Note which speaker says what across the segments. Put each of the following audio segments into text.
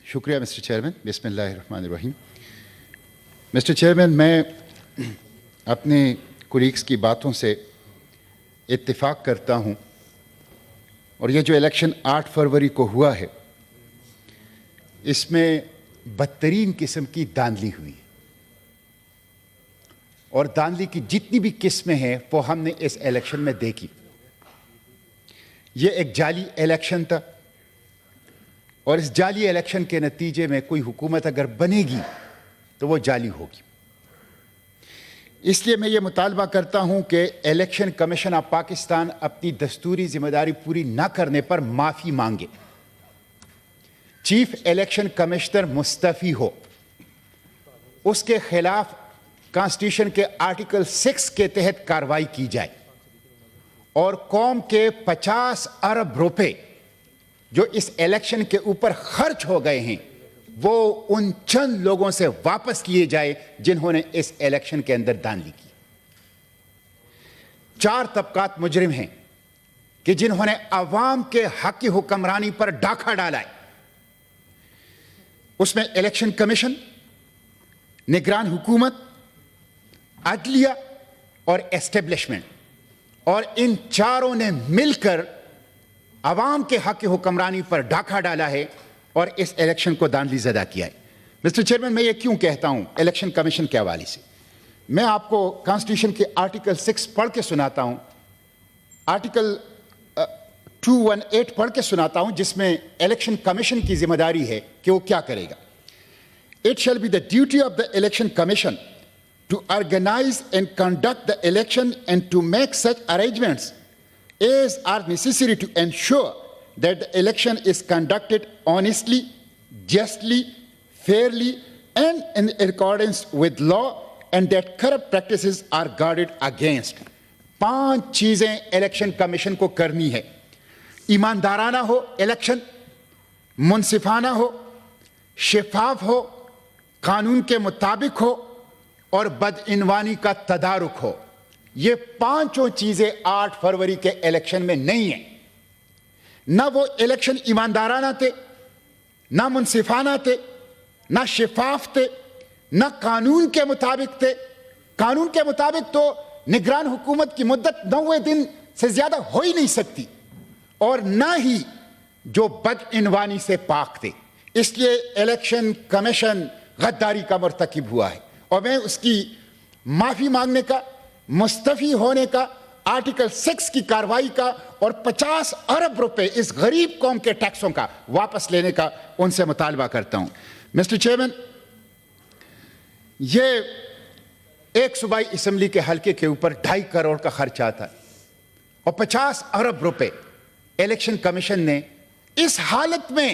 Speaker 1: شکریہ mister chairman. بسم اللہ الرحمن الرحیم. مسٹر چیئرمین, میں اپنے کولیگس کی باتوں سے اتفاق کرتا ہوں, اور یہ جو الیکشن 8 فروری کو ہوا ہے اس میں بدترین قسم کی دھاندلی ہوئی ہے, اور دھاندلی کی جتنی بھی قسمیں ہیں وہ ہم نے اس الیکشن میں دیکھی. یہ ایک جعلی الیکشن تھا, اور اس جعلی الیکشن کے نتیجے میں کوئی حکومت اگر بنے گی تو وہ جعلی ہوگی. اس لیے میں یہ مطالبہ کرتا ہوں کہ الیکشن کمیشن آف پاکستان اپنی دستوری ذمہ داری پوری نہ کرنے پر معافی مانگے, چیف الیکشن کمشنر مستعفی ہو, اس کے خلاف کانسٹیٹیوشن کے آرٹیکل 6 کے تحت کارروائی کی جائے, اور قوم کے 50 ارب روپے جو اس الیکشن کے اوپر خرچ ہو گئے ہیں وہ ان چند لوگوں سے واپس لیے جائے جنہوں نے اس الیکشن کے اندر دھاندلی کی. 4 طبقات مجرم ہیں کہ جنہوں نے عوام کے حق کی حکمرانی پر ڈاکہ ڈالا ہے. اس میں الیکشن کمیشن, نگران حکومت, عدلیہ اور اسٹیبلشمنٹ, اور ان چاروں نے مل کر عوام کے حق کی حکمرانی پر ڈاکہ ڈالا ہے اور اس الیکشن کو دھاندلی زدہ کیا ہے. مسٹر چیئرمین, میں یہ کیوں کہتا ہوں الیکشن کمیشن کے حوالے سے؟ میں آپ کو کانسٹیٹیوشن کے آرٹیکل 6 پڑھ کے سناتا ہوں, آرٹیکل 218 پڑھ کے سناتا ہوں, جس میں الیکشن کمیشن کی ذمہ داری ہے کہ وہ کیا کرے گا. It shall be the duty of the election commission to organize and conduct the election and to make such arrangements as are necessary to ensure that the election is conducted honestly, justly, fairly, and in accordance with law, and that corrupt practices are guarded against. 5 چیزیں election commission کو کرنی ہے. ایماندارانہ ہو election, منصفانہ ہو, شفاف ہو, قانون کے مطابق ہو, اور بدعنوانی کا تدارک ہو. یہ 5 چیزیں 8 فروری کے الیکشن میں نہیں ہیں. نہ وہ الیکشن ایماندارانہ تھے, نہ منصفانہ تھے, نہ شفاف تھے, نہ قانون کے مطابق تھے. قانون کے مطابق تو نگران حکومت کی مدت 90 دن سے زیادہ ہو ہی نہیں سکتی, اور نہ ہی جو بدعنوانی سے پاک تھے. اس لیے الیکشن کمیشن غداری کا مرتکب ہوا ہے, اور میں اس کی معافی مانگنے کا, مستعفی ہونے کا, آرٹیکل 6 کی کارروائی کا, اور 50 ارب روپے اس غریب قوم کے ٹیکسوں کا واپس لینے کا ان سے مطالبہ کرتا ہوں. مسٹر چیئرمین, یہ ایک صوبائی اسمبلی کے حلقے کے اوپر 2.5 کروڑ کا خرچ آتا ہے, اور 50 ارب روپے الیکشن کمیشن نے اس حالت میں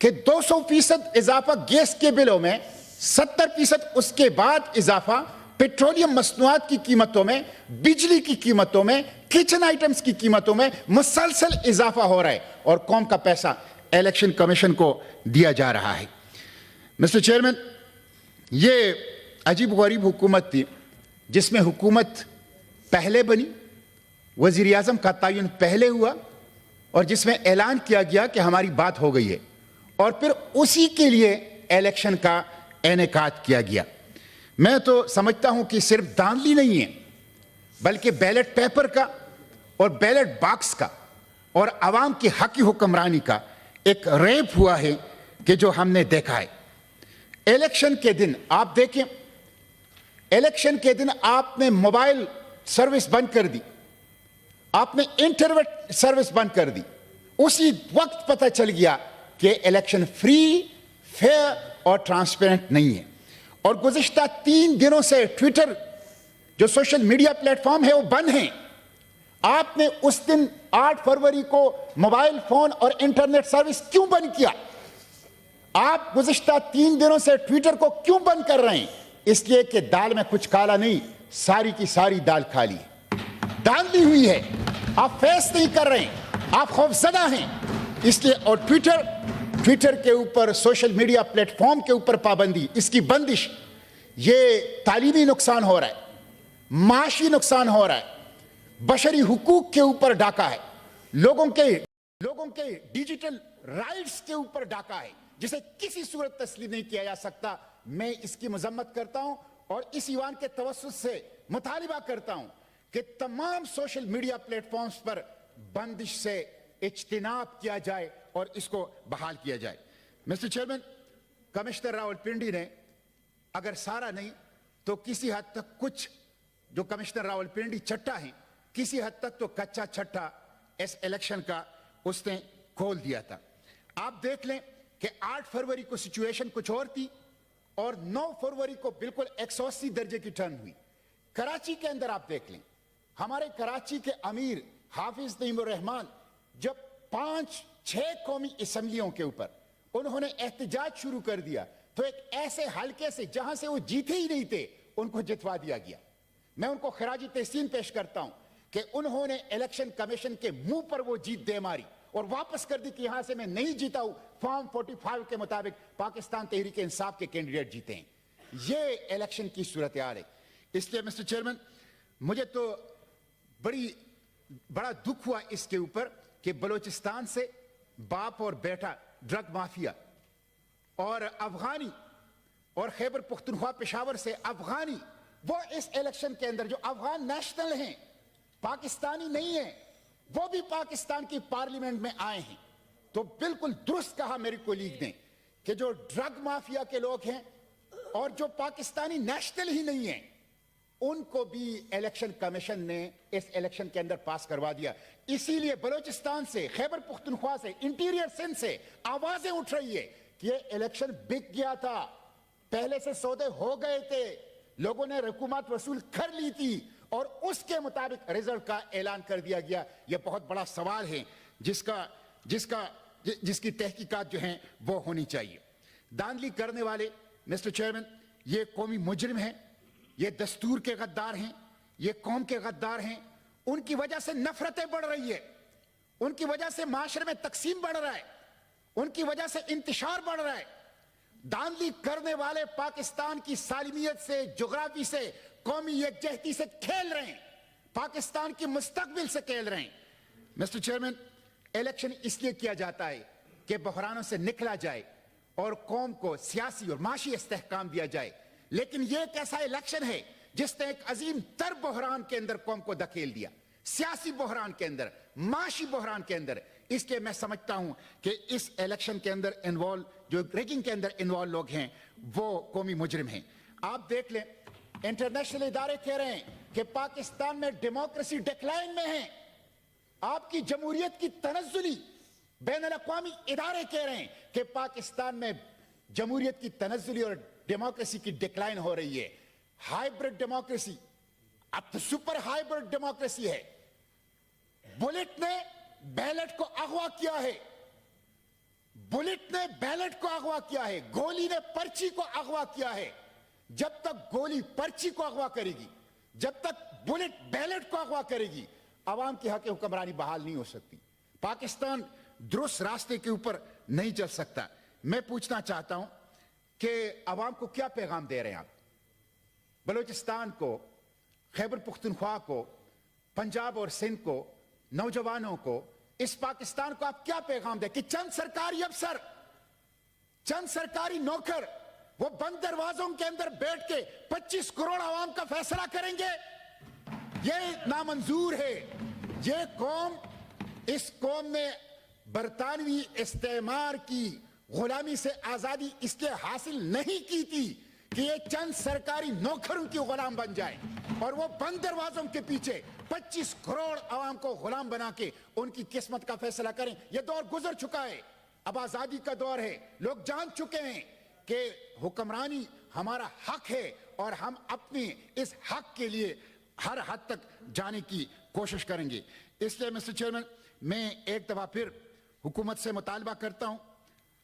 Speaker 1: کہ 200% اضافہ گیس کے بلوں میں, 70% اس کے بعد اضافہ پیٹرولیم مصنوعات کی قیمتوں میں, بجلی کی قیمتوں میں, کچن آئٹمز کی قیمتوں میں مسلسل اضافہ ہو رہا ہے, اور قوم کا پیسہ الیکشن کمیشن کو دیا جا رہا ہے. مسٹر چیئرمین, یہ عجیب غریب حکومت تھی جس میں حکومت پہلے بنی, وزیر اعظم کا تعین پہلے ہوا, اور جس میں اعلان کیا گیا کہ ہماری بات ہو گئی ہے, اور پھر اسی کے لیے الیکشن کا انعقاد کیا گیا. میں تو سمجھتا ہوں کہ صرف دھاندلی نہیں ہے, بلکہ بیلٹ پیپر کا اور بیلٹ باکس کا اور عوام کی حقی حکمرانی کا ایک ریپ ہوا ہے کہ جو ہم نے دیکھا ہے. الیکشن کے دن آپ دیکھیں, الیکشن کے دن آپ نے موبائل سروس بند کر دی, آپ نے انٹرنیٹ سروس بند کر دی. اسی وقت پتہ چل گیا کہ الیکشن فری, فیئر اور ٹرانسپیرنٹ نہیں ہے. اور گزشتہ 3 دنوں سے ٹویٹر جو سوشل میڈیا پلیٹ فارم ہے وہ بند ہیں. آپ نے اس دن 8 فروری کو موبائل فون اور انٹرنیٹ سروس کیوں بند کیا؟ آپ گزشتہ 3 دنوں سے ٹویٹر کو کیوں بند کر رہے ہیں؟ اس لیے کہ دال میں کچھ کالا نہیں, ساری کی ساری دال کھالی ہے, دھاندلی ہوئی ہے. آپ فیس نہیں کر رہے ہیں, آپ خوفزدہ ہیں. اس لیے اور ٹویٹر کے اوپر, سوشل میڈیا پلیٹ فارم کے اوپر پابندی, اس کی بندش, یہ تعلیمی نقصان ہو رہا ہے, معاشی نقصان ہو رہا ہے, بشری حقوق کے اوپر ڈاکہ ہے, لوگوں کے ڈیجیٹل رائٹس کے اوپر ڈاکہ ہے. جسے کسی صورت تسلیم نہیں کیا جا سکتا. میں اس کی مذمت کرتا ہوں اور اس ایوان کے توسط سے مطالبہ کرتا ہوں کہ تمام سوشل میڈیا پلیٹ فارمز پر بندش سے اجتناب کیا جائے اور اس کو بحال کیا جائے. مسٹر چیئرمین, کمشنر راولپنڈی نے اگر سارا نہیں تو کسی حد تک کچھ جو کمشنر راولپنڈی چٹا ہیں, کسی حد تک تو کچا چھٹا اس الیکشن کا اس نے کھول دیا تھا. آپ دیکھ لیں کہ 8 فروری کو سچویشن کچھ اور تھی اور 9 فروری کو بالکل 180 درجے کی ٹرن ہوئی. کراچی کے اندر آپ دیکھ لیں, ہمارے کراچی کے امیر حافظ نعیم الرحمان جب 5-6 قومی اسمبلیوں کے اوپر انہوں نے احتجاج شروع کر دیا تو ایک ایسے حلقے سے جہاں سے وہ جیتے ہی نہیں تھے ان کو جتوا دیا گیا. میں ان کو خراج تحسین پیش کرتا ہوں کہ انہوں نے الیکشن کمیشن کے منہ پر وہ جیت دے ماری اور واپس کر دی کہ یہاں سے میں نہیں جیتا ہوں, فارم 45 کے مطابق پاکستان تحریک انصاف کے کینڈیڈیٹ جیتے ہیں. یہ الیکشن کی صورتحال ہے. اس لیے مسٹر چیئرمین, مجھے تو بڑا دکھ ہوا اس کے اوپر کہ بلوچستان سے باپ اور بیٹا ڈرگ مافیا اور افغانی اور خیبر پختونخوا پشاور سے افغانی, وہ اس الیکشن کے اندر جو افغان نیشنل ہیں, پاکستانی نہیں ہیں, وہ بھی پاکستان کی پارلیمنٹ میں آئے ہیں. تو بالکل درست کہا میری کولیگ نے کہ جو ڈرگ مافیا کے لوگ ہیں اور جو پاکستانی نیشنل ہی نہیں ہیں ان کو بھی الیکشن کمیشن نے اس الیکشن کے اندر پاس کروا دیا. اسی لیے بلوچستان سے, خیبر پختونخوا سے, انٹیریئر سندھ سے آوازیں اٹھ رہی ہے کہ یہ الیکشن بک گیا تھا, پہلے سے سودے ہو گئے تھے, لوگوں نے رقومات وصول کر لی تھی اور اس کے مطابق رزلٹ کا اعلان کر دیا گیا. یہ بہت بڑا سوال ہے جس کی تحقیقات جو ہیں وہ ہونی چاہیے. داندلی کرنے والے مسٹر چیئرمین یہ قومی مجرم ہیں, یہ دستور کے غدار ہیں, یہ قوم کے غدار ہیں. ان کی وجہ سے نفرتیں بڑھ رہی ہے, ان کی وجہ سے معاشرے میں تقسیم بڑھ رہا ہے, ان کی وجہ سے انتشار بڑھ رہا ہے. داندلی کرنے والے پاکستان کی سالمیت سے, جغرافی سے, قومی یکجہتی سے کھیل رہے ہیں, پاکستان کی مستقبل سے کھیل رہے ہیں. مسٹر چیئرمین, الیکشن اس لیے کیا جاتا ہے کہ بحرانوں سے نکلا جائے اور قوم کو سیاسی اور معاشی استحکام دیا جائے. لیکن یہ ایک ایسا الیکشن ہے جس نے ایک عظیم تر بحران کے اندر قوم کو دھکیل دیا, سیاسی بحران کے اندر, معاشی بحران کے اندر. اس لیے میں سمجھتا ہوں کہ اس الیکشن کے اندر انوالو, جو ریگنگ کے اندر انوالو لوگ ہیں وہ قومی مجرم ہیں. آپ دیکھ لیں, انٹرنیشنل ادارے کہہ رہے ہیں کہ پاکستان میں ڈیموکریسی ڈیکلائن میں ہے. آپ کی جمہوریت کی تنزلی بین الاقوامی ادارے کہہ رہے ہیں کہ پاکستان میں جمہوریت کی تنزلی اور ڈیموکریسی کی ڈیکلائن ہو رہی ہے. ہائیبرڈ ڈیموکریسی اب تو سپر ہائیبرڈ ڈیموکریسی ہے. بلٹ نے بیلٹ کو اغوا کیا ہے, بلٹ نے بیلٹ کو اغوا کیا ہے, گولی نے پرچی کو اغوا کیا ہے. جب تک گولی پرچی کو اغوا کرے گی, جب تک بلٹ بیلٹ کو اغوا کرے گی, عوام کی حق حکمرانی بحال نہیں ہو سکتی. پاکستان درست راستے کے اوپر نہیں چل سکتا. میں پوچھنا چاہتا ہوں کہ عوام کو کیا پیغام دے رہے ہیں آپ؟ بلوچستان کو, خیبر پختونخوا کو, پنجاب اور سندھ کو, نوجوانوں کو, اس پاکستان کو آپ کیا پیغام دیں کہ چند سرکاری افسر, چند سرکاری نوکر وہ بند دروازوں کے اندر بیٹھ کے 25 کروڑ عوام کا فیصلہ کریں گے؟ یہ نامنظور ہے. یہ قوم, اس قوم نے برطانوی استعمار کی غلامی سے آزادی اس لیے حاصل نہیں کی تھی کہ یہ چند سرکاری نوکروں کی غلام بن جائے اور وہ بند دروازوں کے پیچھے 25 کروڑ عوام کو غلام بنا کے ان کی قسمت کا فیصلہ کریں. یہ دور گزر چکا ہے, اب آزادی کا دور ہے. لوگ جان چکے ہیں کہ حکمرانی ہمارا حق ہے اور ہم اپنے اس حق کے لیے ہر حد تک جانے کی کوشش کریں گے. اس لیے مسٹر چیئرمین, میں ایک دفعہ پھر حکومت سے مطالبہ کرتا ہوں,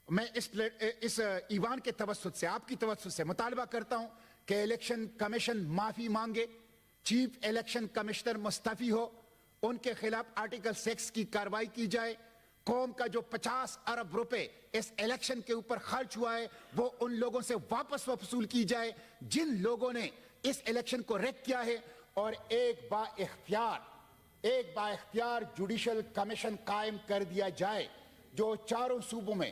Speaker 1: میں اس ایوان کے توسط سے, آپ کی توسط سے مطالبہ کرتا ہوں کہ الیکشن کمیشن معافی مانگے, چیف الیکشن کمشنر مستعفی ہو, ان کے خلاف آرٹیکل 6 کی کارروائی کی جائے. قوم کا جو 50 ارب روپے اس الیکشن کے اوپر خرچ ہوا ہے وہ ان لوگوں سے واپس وصول کی جائے جن لوگوں نے اس الیکشن کو ریک کیا ہے, اور ایک با اختیار جوڈیشل کمیشن قائم کر دیا جائے جو چاروں صوبوں میں